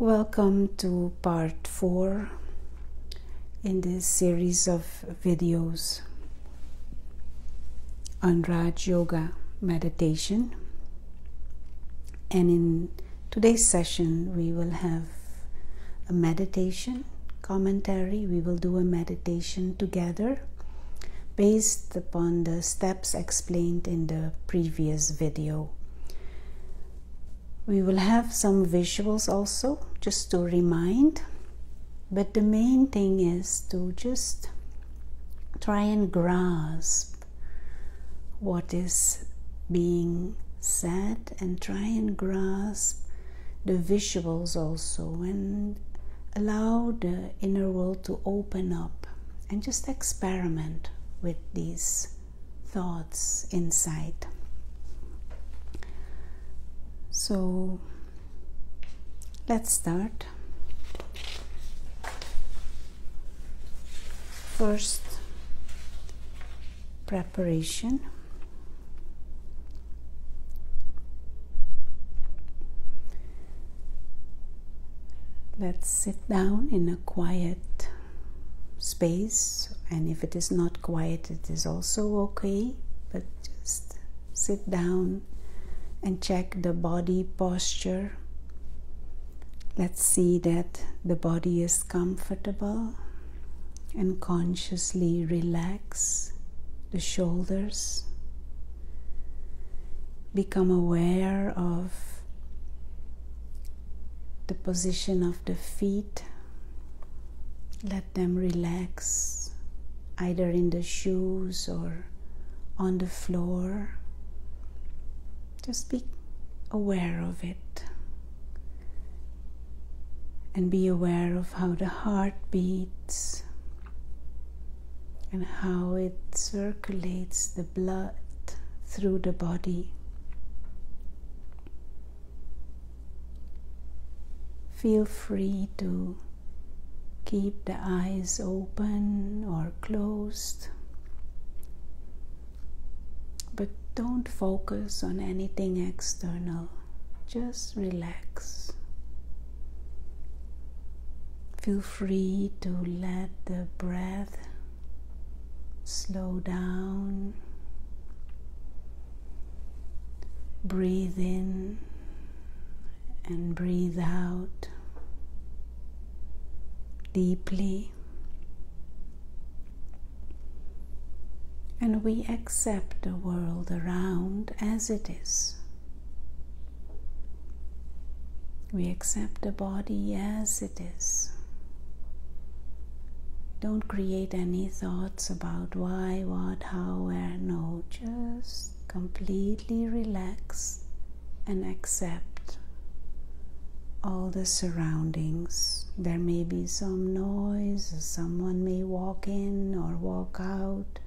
Welcome to part 4 in this series of videos on Raj Yoga meditation. And in today's session, we will have a meditation commentary. We will do a meditation together based upon the steps explained in the previous video. We will have some visuals also, just to remind, but the main thing is to just try and grasp what is being said and try and grasp the visuals also, and allow the inner world to open up and just experiment with these thoughts inside. So let's start. First, preparation. Let's sit down in a quiet space, and if it is not quiet, it is also okay, but just sit down and check the body posture. Let's see that the body is comfortable, and consciously relax the shoulders. Become aware of the position of the feet. Let them relax either in the shoes or on the floor. Just be aware of it, and be aware of how the heart beats and how it circulates the blood through the body. Feel free to keep the eyes open or closed, but don't focus on anything external. Just relax. Feel free to let the breath slow down. Breathe in and breathe out deeply. And we accept the world around as it is. We accept the body as it is. Don't create any thoughts about why, what, how, where. No, just completely relax and accept all the surroundings. There may be some noise, someone may walk in or walk out.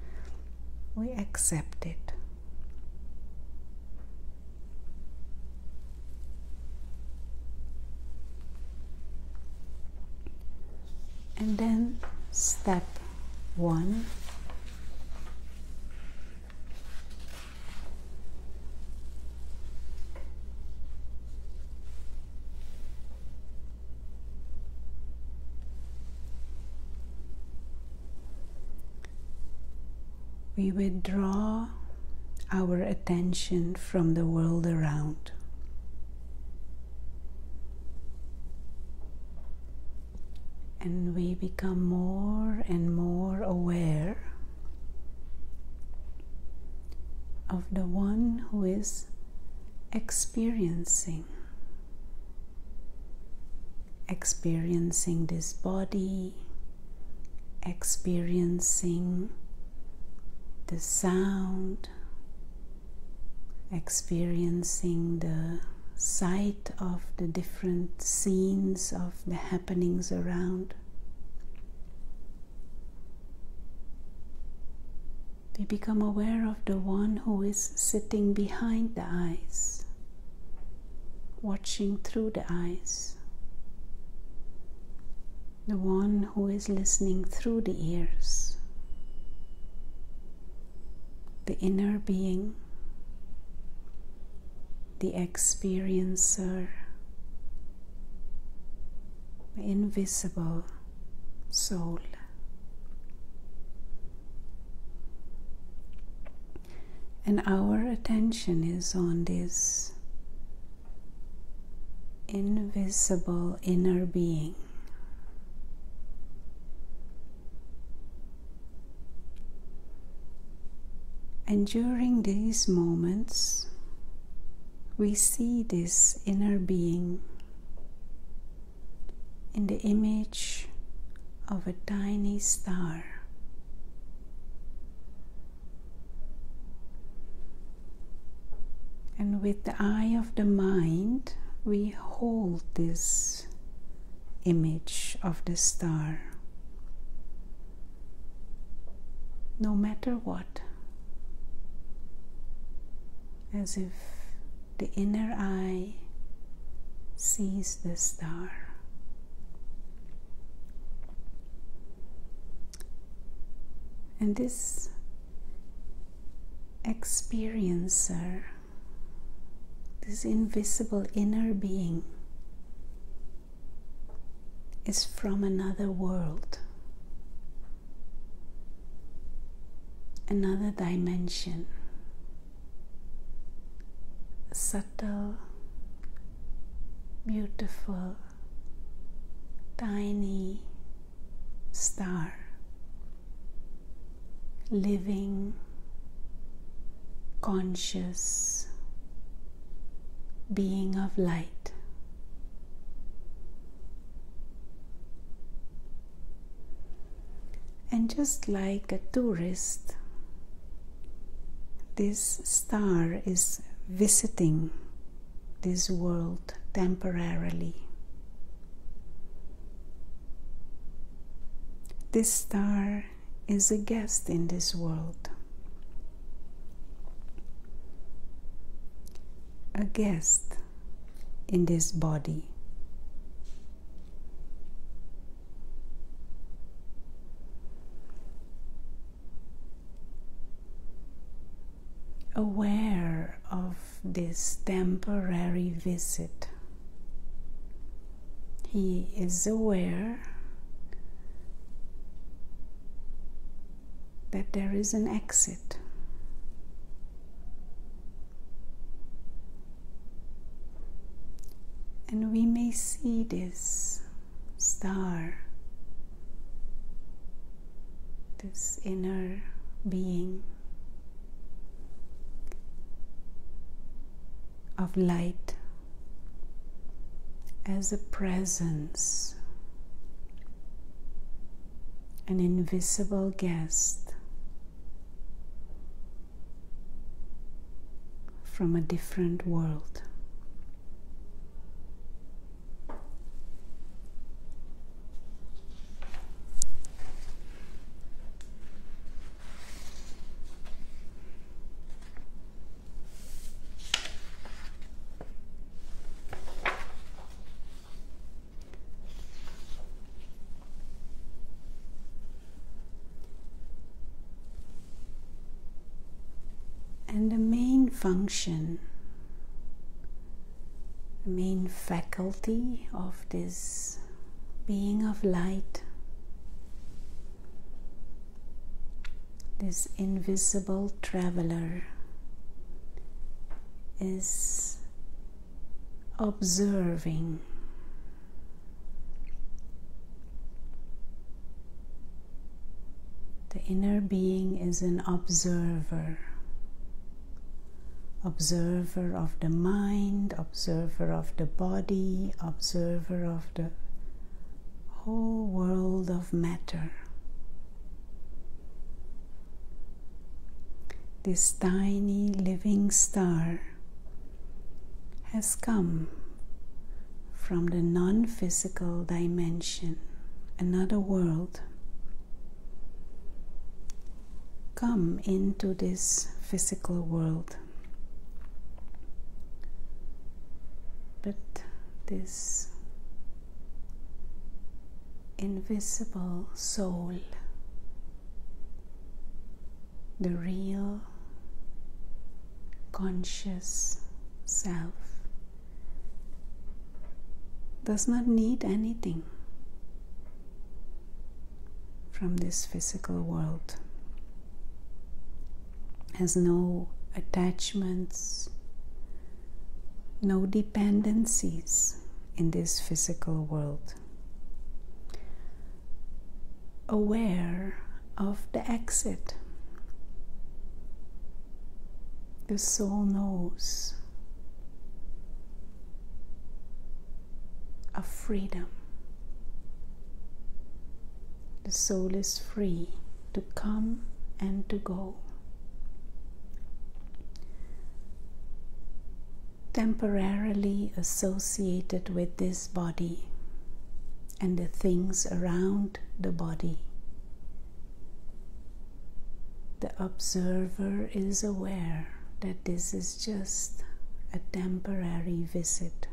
We accept it. And then step 1. We withdraw our attention from the world around. And we become more and more aware of the one who is experiencing this body, experiencing the sound, experiencing the sight of the different scenes of the happenings around. We become aware of the one who is sitting behind the eyes, watching through the eyes, the one who is listening through the ears. The inner being, the experiencer, invisible soul. And our attention is on this invisible inner being. And during these moments, we see this inner being in the image of a tiny star. And with the eye of the mind, we hold this image of the star. No matter what, as if the inner eye sees the star. And this experiencer, this invisible inner being, is from another world, another dimension, a subtle, beautiful, tiny star, living, conscious being of light. And just like a tourist, this star is visiting this world temporarily. This star is a guest in this world, a guest in this body. Aware of this temporary visit, he is aware that there is an exit. And we may see this star, this inner being of light, as a presence, an invisible guest from a different world. And the main function, the main faculty of this being of light, this invisible traveler, is observing. The inner being is an observer. Observer of the mind, observer of the body, observer of the whole world of matter. This tiny living star has come from the non-physical dimension, another world, come into this physical world. But this invisible soul, the real conscious self, does not need anything. from this physical world. Has no attachments, no dependencies in this physical world. Aware of the exit. The soul knows of freedom. The soul is free to come and to go. Temporarily associated with this body and the things around the body. The observer is aware that this is just a temporary visit.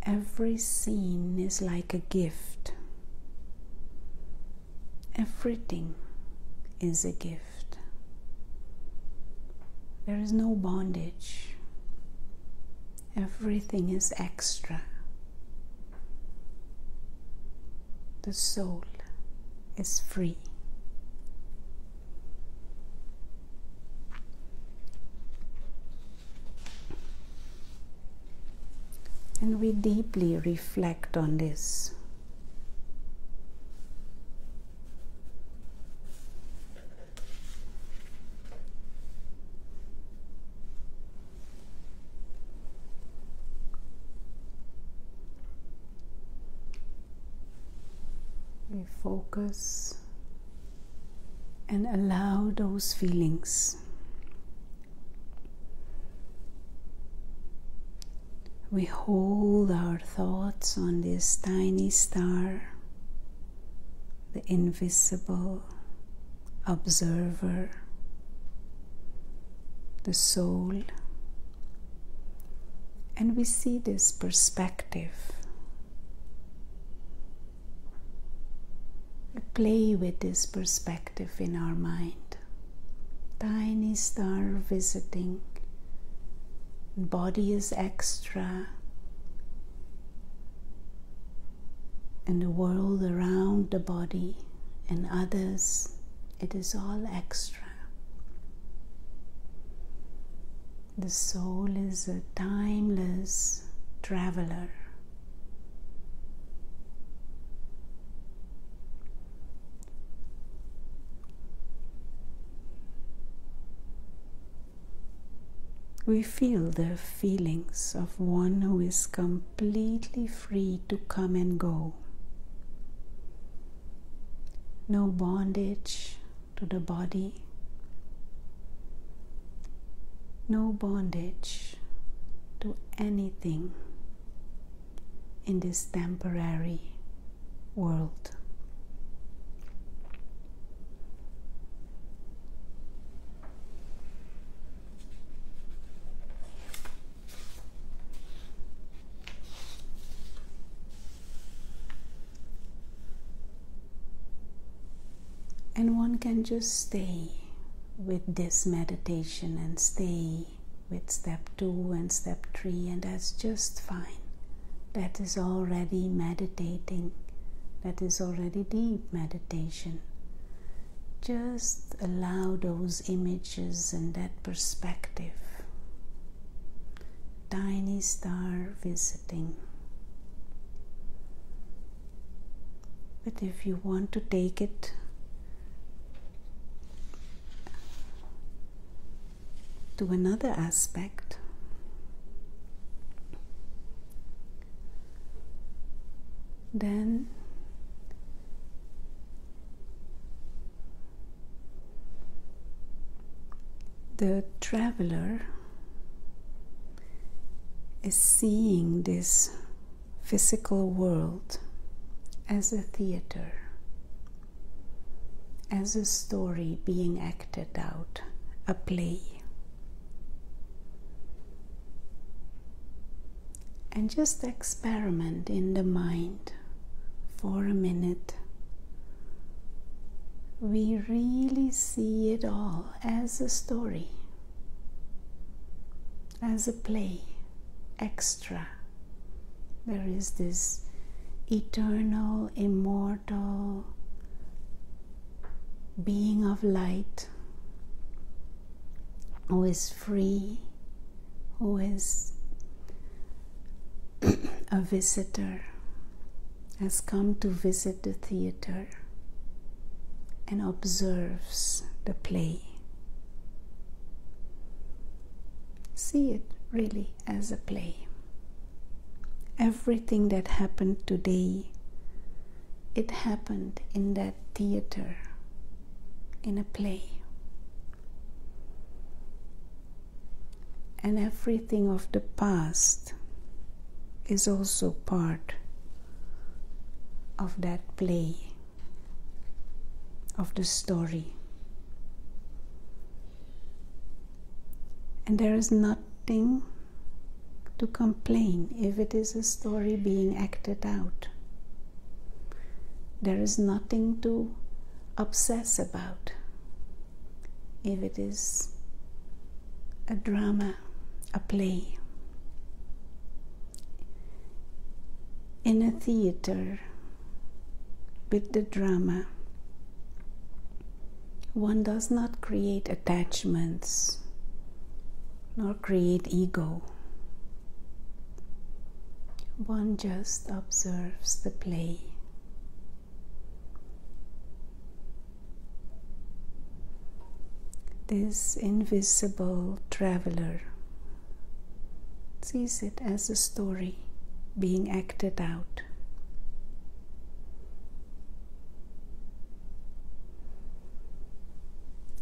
Every scene is like a gift. Everything is a gift. There is no bondage. Everything is extra. The soul is free. And we deeply reflect on this. We focus and allow those feelings. We hold our thoughts on this tiny star, the invisible observer, the soul, and we see this perspective. We play with this perspective in our mind. Tiny star visiting. Body is extra, and the world around the body and others, it is all extra. The soul is a timeless traveler. We feel the feelings of one who is completely free to come and go. No bondage to the body. No bondage to anything in this temporary world. And one can just stay with this meditation and stay with step 2 and step 3, and that's just fine. That is already meditating. That is already deep meditation. Just allow those images and that perspective. Tiny star visiting. But if you want to take it to another aspect, then the traveler is seeing this physical world as a theater, as a story being acted out, a play. And just experiment in the mind for a minute. We really see it all as a story, as a play, extra. There is this eternal, immortal being of light who is free, who is a visitor, has come to visit the theater and observes the play. See it really as a play. Everything that happened today, it happened in that theater, in a play. And everything of the past is also part of that play, of the story. And there is nothing to complain if it is a story being acted out. There is nothing to obsess about if it is a drama, a play. In a theater with the drama, one does not create attachments nor create ego. One just observes the play. This invisible traveler sees it as a story being acted out.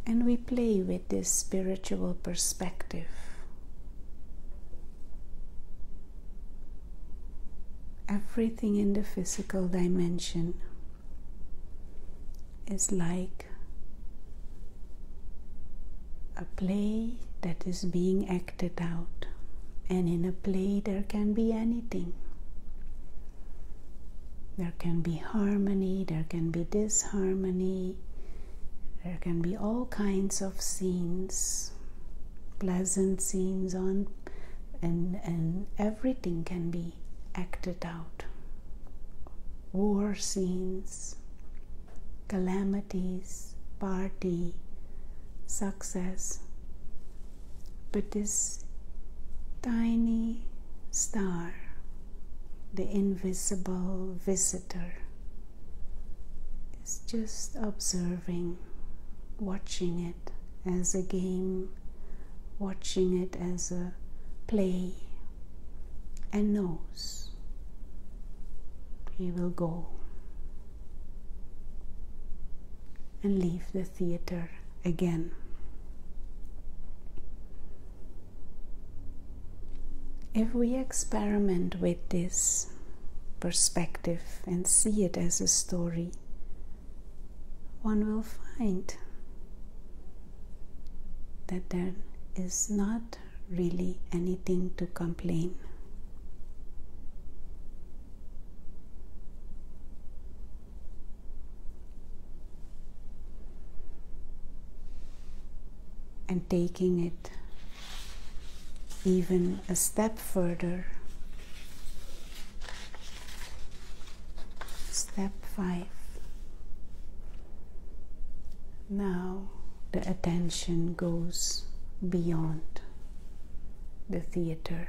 And we play with this spiritual perspective. Everything in the physical dimension is like a play that is being acted out. And in a play there can be anything. There can be harmony, there can be disharmony, there can be all kinds of scenes, pleasant scenes and everything can be acted out. War scenes, calamities, party, success. But this tiny star, the invisible visitor, is just observing, watching it as a game, watching it as a play, and knows he will go and leave the theater again. If we experiment with this perspective and see it as a story, one will find that there is not really anything to complain. And taking it even a step further, step 5. Now the attention goes beyond the theater.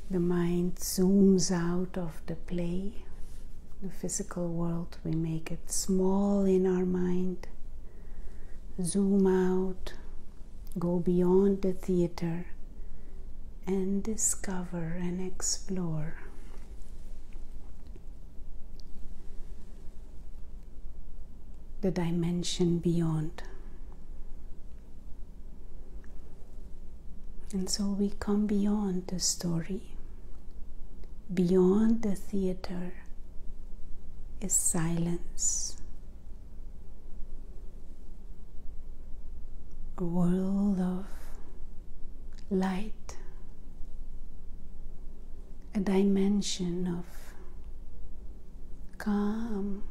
The mind zooms out of the play, the physical world. We make it small in our mind, zoom out, go beyond the theater and discover and explore the dimension beyond. And so we come beyond the story. Beyond the theater is silence. A world of light, a dimension of calm,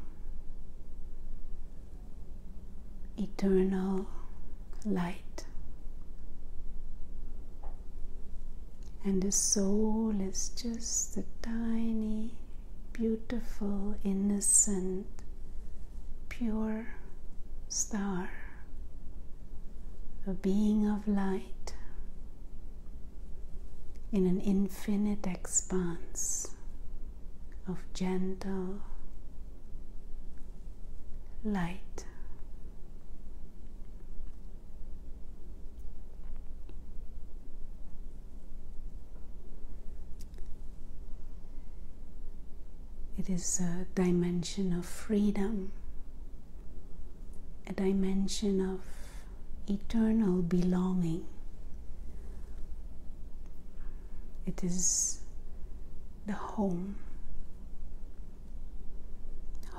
eternal light. And the soul is just a tiny, beautiful, innocent, pure star, a being of light in an infinite expanse of gentle light. It is a dimension of freedom, a dimension of eternal belonging. It is the home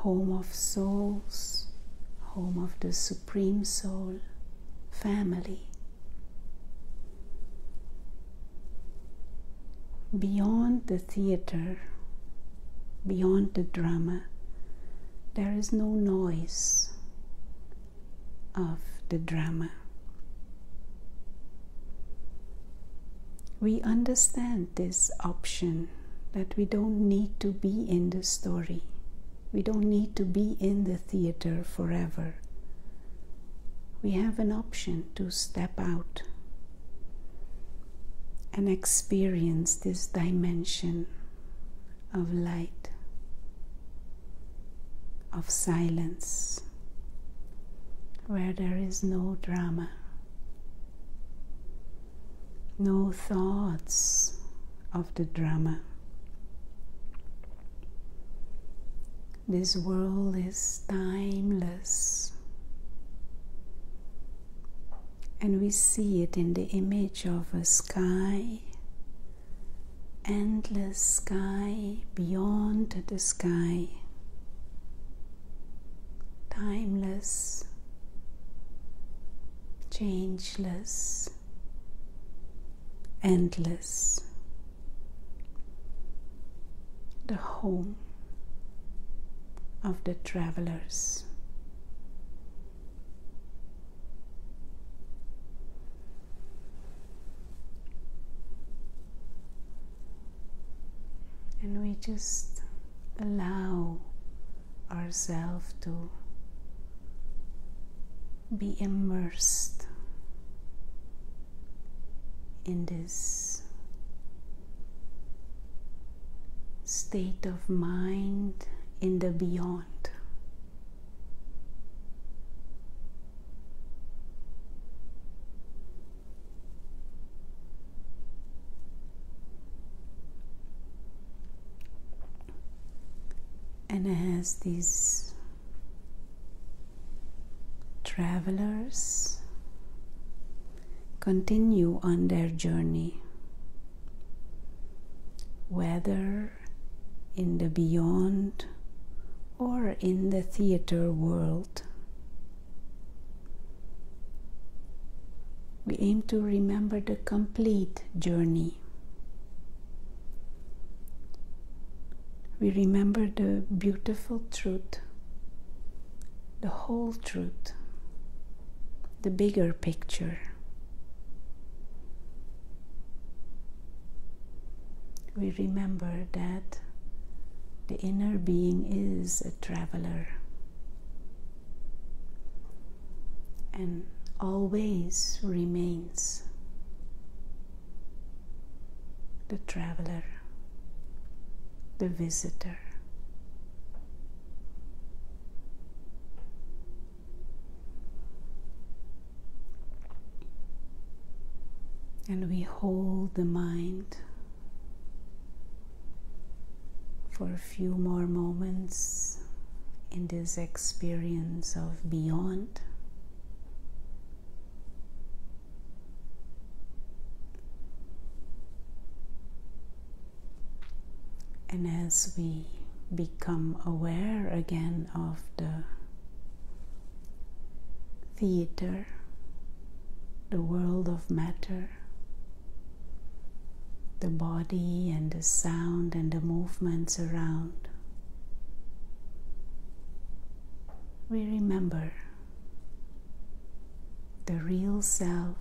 of souls, home of the Supreme Soul, family. Beyond the theater, beyond the drama, there is no noise of the drama. We understand this option, that we don't need to be in the story. We don't need to be in the theater forever. We have an option to step out and experience this dimension of light, of silence, where there is no drama, no thoughts of the drama. This world is timeless, and we see it in the image of a sky, endless sky beyond the sky, timeless, changeless, endless, the home of the travelers. And we just allow ourselves to be immersed in this state of mind in the beyond. And as these travelers continue on their journey, whether in the beyond or in the theater world, we aim to remember the complete journey. We remember the beautiful truth, the whole truth, the bigger picture. We remember that the inner being is a traveler and always remains the traveler, the visitor. And we hold the mind for a few more moments in this experience of beyond. And as we become aware again of the theater, the world of matter, the body and the sound and the movements around, we remember the real self,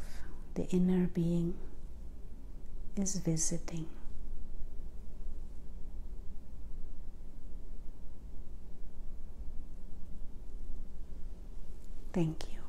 the inner being, is visiting. Thank you.